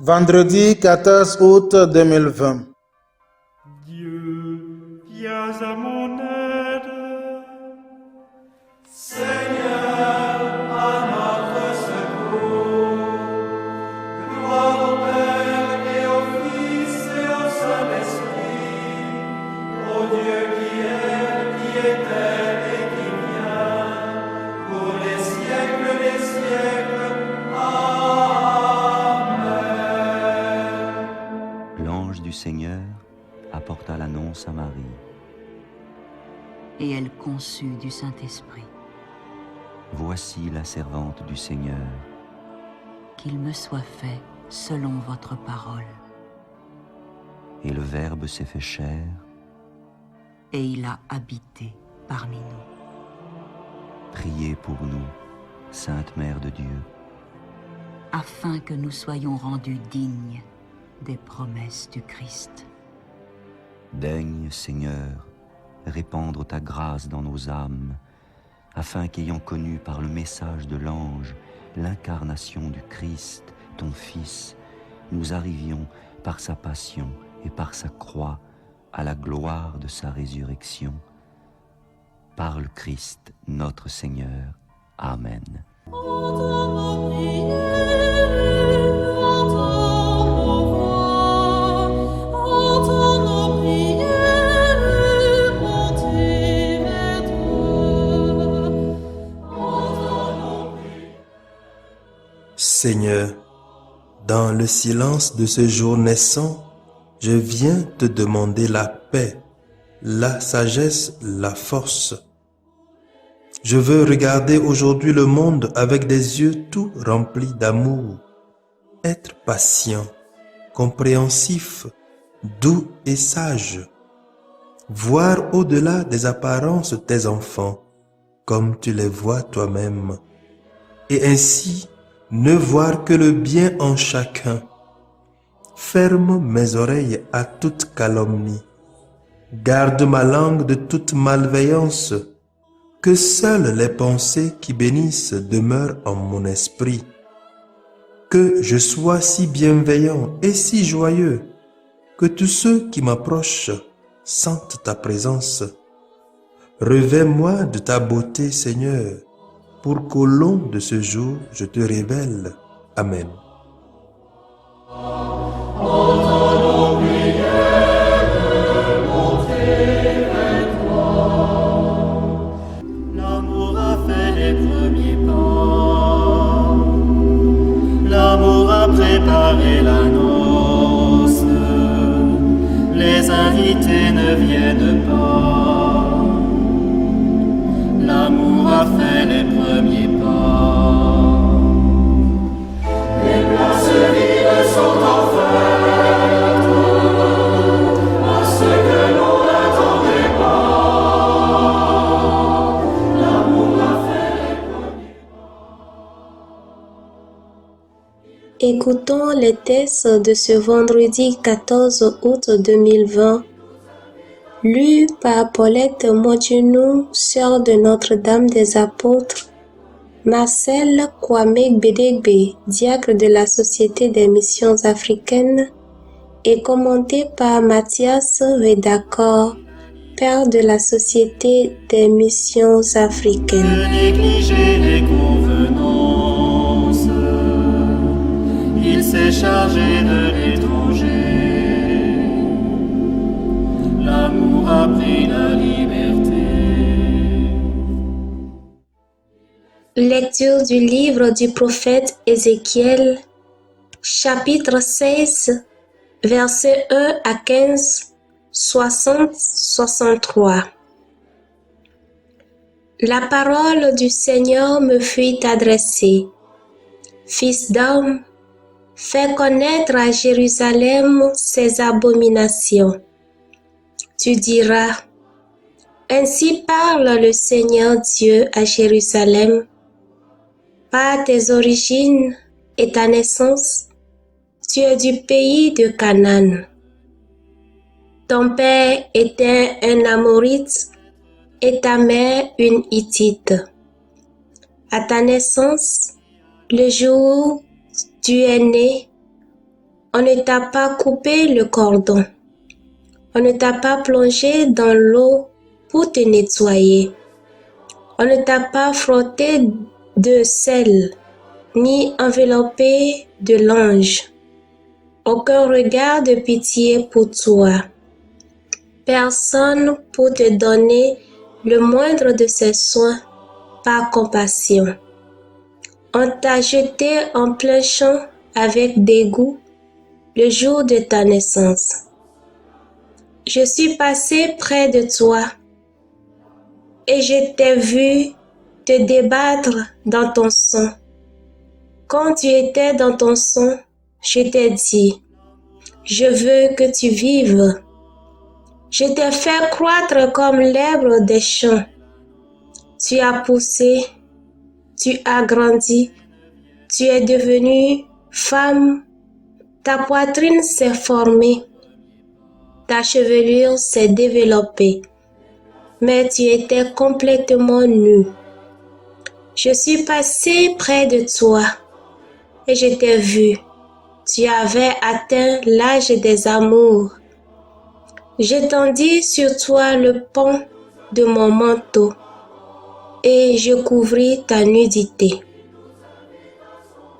Vendredi 14 août 2020. Dieu, viens à mon aide. Seigneur, à notre secours. Gloire au Père et au Fils et au Saint-Esprit, au Dieu qui est, qui était et qui vient, pour les siècles des siècles. Amen. L'ange du Seigneur apporta l'annonce à Marie. Et elle conçut du Saint-Esprit. Voici la servante du Seigneur. Qu'il me soit fait selon votre parole. Et le Verbe s'est fait chair. Et il a habité parmi nous. Priez pour nous, Sainte Mère de Dieu, Afin que nous soyons rendus dignes des promesses du Christ. Daigne, Seigneur, répandre ta grâce dans nos âmes, afin qu'ayant connu par le message de l'ange l'incarnation du Christ, ton Fils, nous arrivions par sa passion et par sa croix à la gloire de sa résurrection. Par le Christ, notre Seigneur. Amen. Seigneur, dans le silence de ce jour naissant, je viens te demander la paix, la sagesse, la force. Je veux regarder aujourd'hui le monde avec des yeux tout remplis d'amour, être patient, compréhensif, doux et sage, voir au-delà des apparences tes enfants, comme tu les vois toi-même, et ainsi ne voir que le bien en chacun. Ferme mes oreilles à toute calomnie. Garde ma langue de toute malveillance. Que seules les pensées qui bénissent demeurent en mon esprit. Que je sois si bienveillant et si joyeux que tous ceux qui m'approchent sentent ta présence. Revêts-moi de ta beauté, Seigneur, pour qu'au long de ce jour, je te révèle. Amen. L'amour a fait les premiers pas. L'amour a préparé la noce. Les invités ne viennent pas. L'amour a fait les premiers pas. Les places vides sont en fête à ce que l'on n'attendait pas. L'amour a fait les premiers pas. Écoutons les textes de ce vendredi 14 août 2020, lu par Paulette Modjenou, sœur de Notre-Dame des Apôtres, Marcel Kwame Bedegbe, diacre de la Société des Missions Africaines, et commenté par Mathias Redakor, père de la Société des Missions Africaines. De négliger les convenances, il s'est chargé de l'étranger. L'amour a pris la liberté. Lecture du livre du prophète Ézéchiel, chapitre 16, versets 1 à 15, 60-63. La parole du Seigneur me fut adressée. Fils d'homme, fais connaître à Jérusalem ses abominations. Tu diras, ainsi parle le Seigneur Dieu à Jérusalem. Par tes origines et ta naissance, tu es du pays de Canaan. Ton père était un Amorite et ta mère une Hittite. À ta naissance, le jour où tu es né, On ne t'a pas coupé le cordon. On ne t'a pas plongé dans l'eau pour te nettoyer. On ne t'a pas frotté de sel, ni enveloppé de linge. Aucun regard de pitié pour toi. Personne pour te donner le moindre de ses soins par compassion. On t'a jeté en plein champ avec dégoût le jour de ta naissance. Je suis passé près de toi et je t'ai vu te débattre dans ton sang. Quand tu étais dans ton sang, je t'ai dit, je veux que tu vives. Je t'ai fait croître comme l'herbe des champs. Tu as poussé, tu as grandi, tu es devenue femme. Ta poitrine s'est formée, ta chevelure s'est développée, mais tu étais complètement nue. Je suis passé près de toi et je t'ai vu. Tu avais atteint l'âge des amours. J'étendis sur toi le pan de mon manteau et je couvris ta nudité.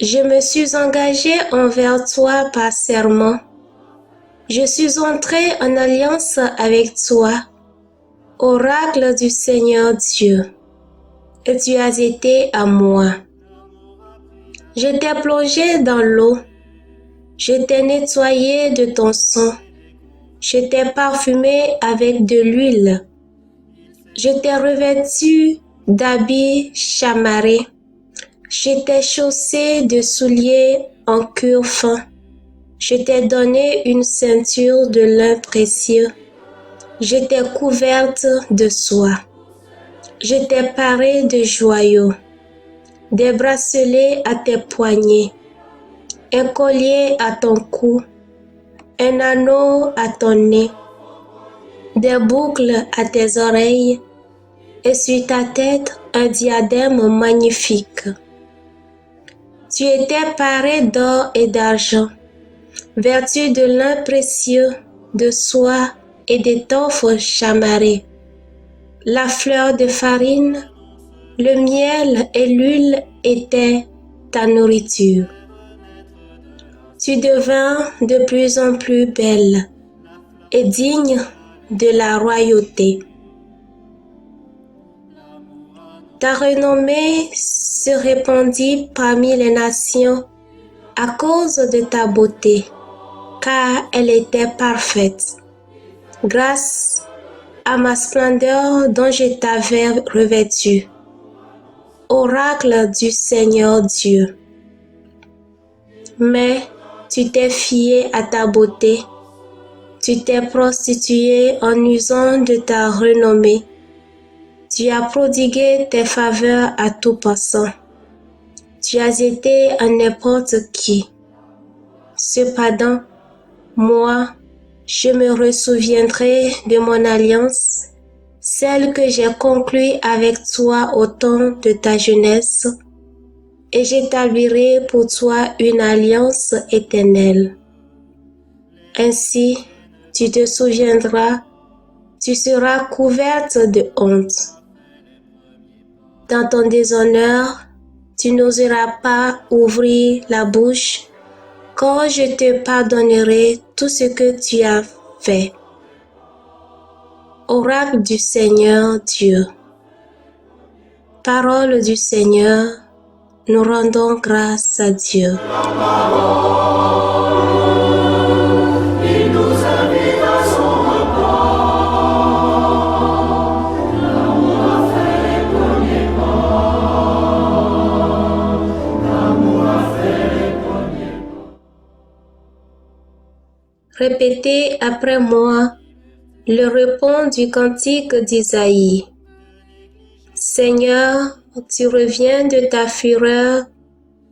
Je me suis engagé envers toi par serment. Je suis entré en alliance avec toi, oracle du Seigneur Dieu, et tu as été à moi. Je t'ai plongé dans l'eau, je t'ai nettoyé de ton sang, je t'ai parfumé avec de l'huile, je t'ai revêtu d'habits chamarrés, je t'ai chaussé de souliers en cuir fin, je t'ai donné une ceinture de lin précieux, je t'ai couverte de soie, je t'ai paré de joyaux, des bracelets à tes poignets, un collier à ton cou, un anneau à ton nez, des boucles à tes oreilles et sur ta tête un diadème magnifique. Tu étais paré d'or et d'argent, vêtu de lin précieux, de soie et d'étoffes chamarrées. La fleur de farine, le miel et l'huile étaient ta nourriture. Tu devins de plus en plus belle et digne de la royauté. Ta renommée se répandit parmi les nations à cause de ta beauté, car elle était parfaite, grâce à ma splendeur dont je t'avais revêtu. Oracle du Seigneur Dieu. Mais tu t'es fié à ta beauté, tu t'es prostitué en usant de ta renommée, tu as prodigué tes faveurs à tout passant, tu as été à n'importe qui. Cependant, moi, je me ressouviendrai de mon alliance, celle que j'ai conclue avec toi au temps de ta jeunesse, et j'établirai pour toi une alliance éternelle. Ainsi, tu te souviendras, tu seras couverte de honte. Dans ton déshonneur, tu n'oseras pas ouvrir la bouche quand je te pardonnerai tout ce que tu as fait. Oracle du Seigneur Dieu. Parole du Seigneur, nous rendons grâce à Dieu. Répétez après moi le repos du cantique d'Isaïe. Seigneur, tu reviens de ta fureur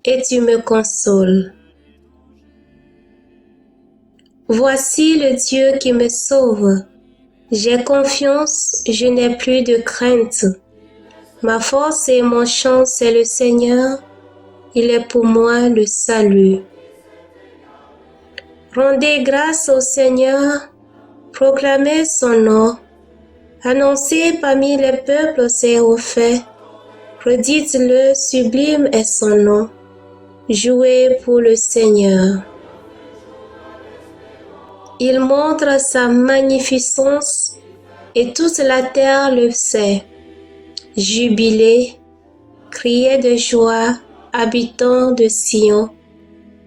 et tu me consoles. Voici le Dieu qui me sauve. J'ai confiance, je n'ai plus de crainte. Ma force et mon chant, c'est le Seigneur. Il est pour moi le salut. Rendez grâce au Seigneur, proclamez son nom, annoncez parmi les peuples ses refaits, redites-le, sublime est son nom, jouez pour le Seigneur. Il montre sa magnificence et toute la terre le sait. Jubilez, criez de joie, habitants de Sion,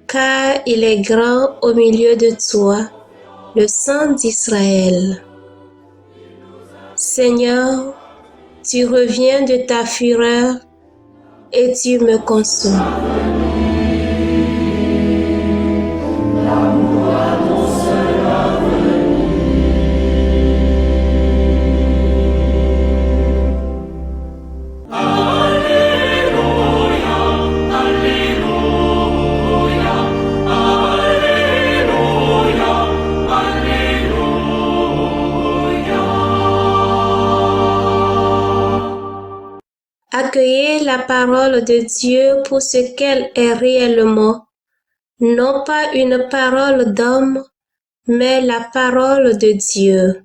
car il est grand au milieu de toi, le Saint d'Israël. Seigneur, tu reviens de ta fureur et tu me consoles. Accueillez la parole de Dieu pour ce qu'elle est réellement, non pas une parole d'homme, mais la parole de Dieu.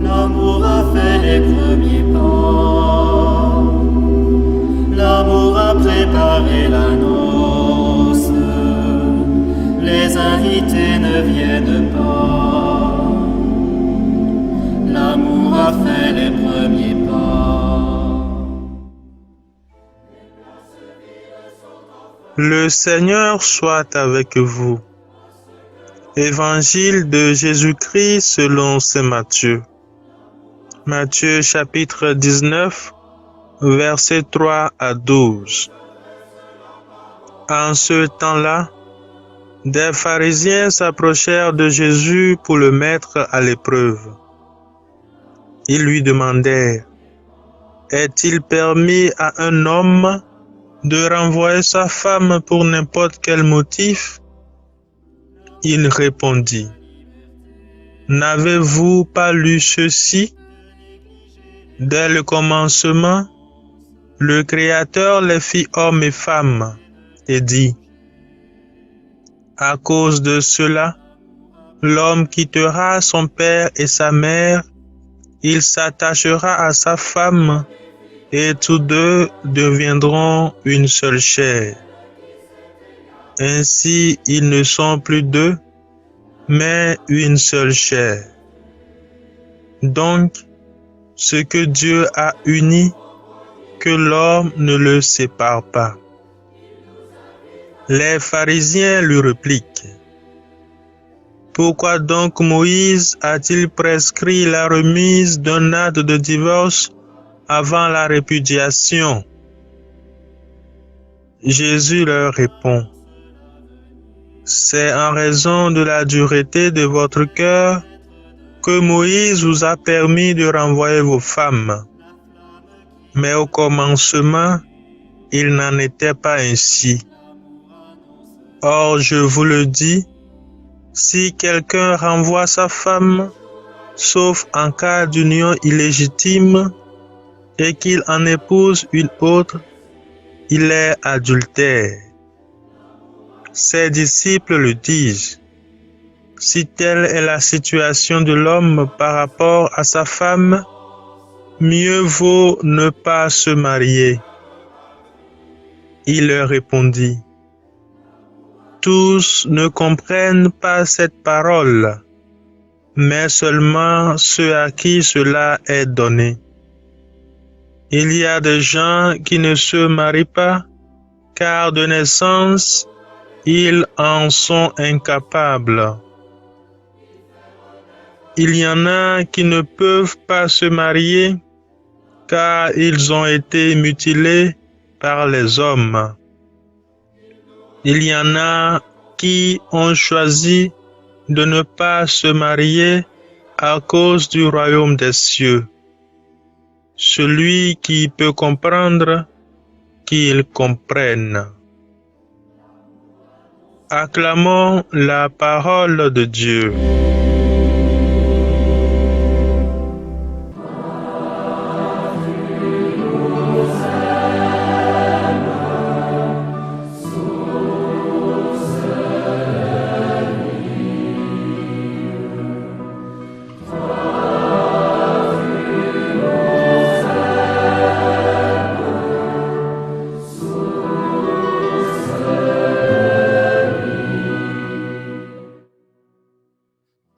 L'amour a fait les premiers pas. L'amour a préparé la noce. Les invités ne viennent pas. L'amour a fait les premiers pas. Le Seigneur soit avec vous. Évangile de Jésus-Christ selon saint Matthieu. Matthieu chapitre 19, versets 3 à 12. En ce temps-là, des pharisiens s'approchèrent de Jésus pour le mettre à l'épreuve. Ils lui demandèrent: est-il permis à un homme de renvoyer sa femme pour n'importe quel motif? Il répondit: n'avez-vous pas lu ceci? Dès le commencement, le Créateur les fit hommes et femmes et dit: à cause de cela, l'homme quittera son père et sa mère, il s'attachera à sa femme et tous deux deviendront une seule chair. Ainsi, ils ne sont plus deux, mais une seule chair. Donc, ce que Dieu a uni, que l'homme ne le sépare pas. Les pharisiens lui répliquent: pourquoi donc Moïse a-t-il prescrit la remise d'un acte de divorce avant la répudiation? Jésus leur répond: c'est en raison de la dureté de votre cœur que Moïse vous a permis de renvoyer vos femmes. Mais au commencement, il n'en était pas ainsi. Or, je vous le dis, si quelqu'un renvoie sa femme, sauf en cas d'union illégitime, et qu'il en épouse une autre, il est adultère. Ses disciples le disent: si telle est la situation de l'homme par rapport à sa femme, mieux vaut ne pas se marier. Il leur répondit: tous ne comprennent pas cette parole, mais seulement ceux à qui cela est donné. Il y a des gens qui ne se marient pas, car de naissance, ils en sont incapables. Il y en a qui ne peuvent pas se marier, car ils ont été mutilés par les hommes. Il y en a qui ont choisi de ne pas se marier à cause du royaume des cieux. Celui qui peut comprendre, qu'ils comprennent. Acclamons la parole de Dieu.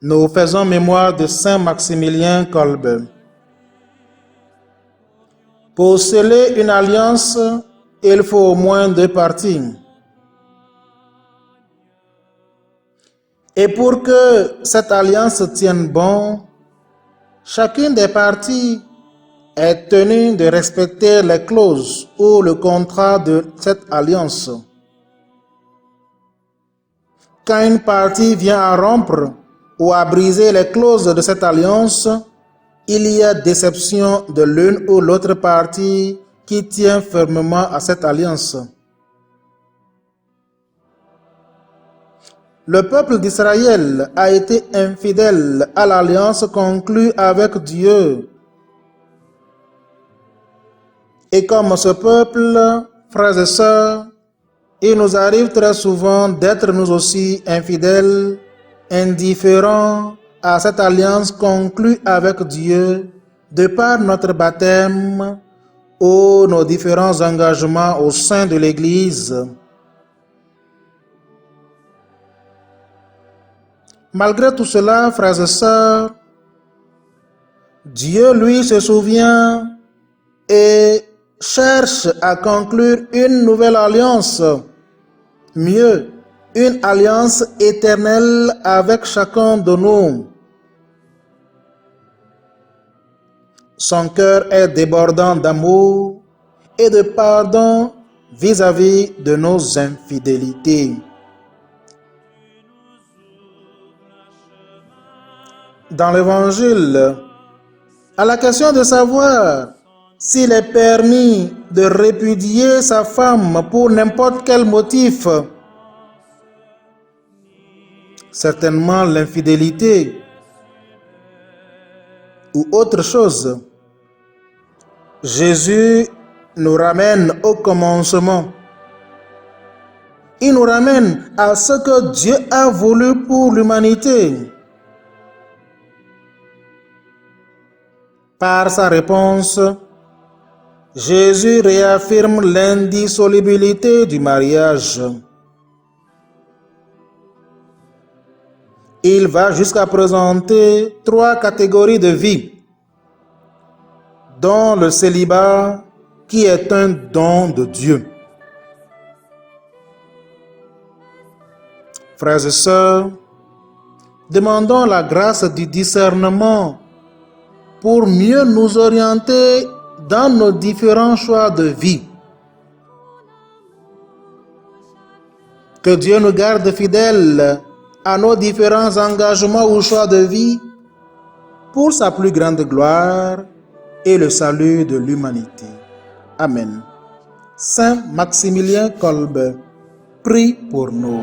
Nous faisons mémoire de Saint Maximilien Kolbe. Pour sceller une alliance, il faut au moins 2 parties. Et pour que cette alliance tienne bon, chacune des parties est tenue de respecter les clauses ou le contrat de cette alliance. Quand une partie vient à rompre ou à briser les clauses de cette alliance, il y a déception de l'une ou l'autre partie qui tient fermement à cette alliance. Le peuple d'Israël a été infidèle à l'alliance conclue avec Dieu. Et comme ce peuple, frères et sœurs, il nous arrive très souvent d'être nous aussi infidèles, indifférents à cette alliance conclue avec Dieu de par notre baptême ou nos différents engagements au sein de l'Église. Malgré tout cela, frères et sœurs, Dieu, lui, se souvient et cherche à conclure une nouvelle alliance, mieux, une alliance éternelle avec chacun de nous. Son cœur est débordant d'amour et de pardon vis-à-vis de nos infidélités. Dans l'Évangile, à la question de savoir s'il est permis de répudier sa femme pour n'importe quel motif, certainement l'infidélité ou autre chose, Jésus nous ramène au commencement. Il nous ramène à ce que Dieu a voulu pour l'humanité. Par sa réponse, Jésus réaffirme l'indissolubilité du mariage. Il va jusqu'à présenter 3 catégories de vie, dont le célibat qui est un don de Dieu. Frères et sœurs, demandons la grâce du discernement pour mieux nous orienter dans nos différents choix de vie. Que Dieu nous garde fidèles à nos différents engagements ou choix de vie pour sa plus grande gloire et le salut de l'humanité. Amen. Saint Maximilien Kolbe, prie pour nous.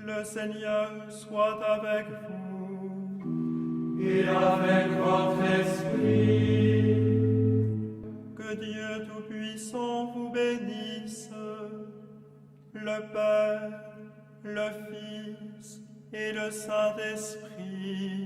Le Seigneur soit avec vous. Et avec votre esprit. Que Dieu Tout-Puissant vous bénisse, le Père, le Fils et le Saint-Esprit.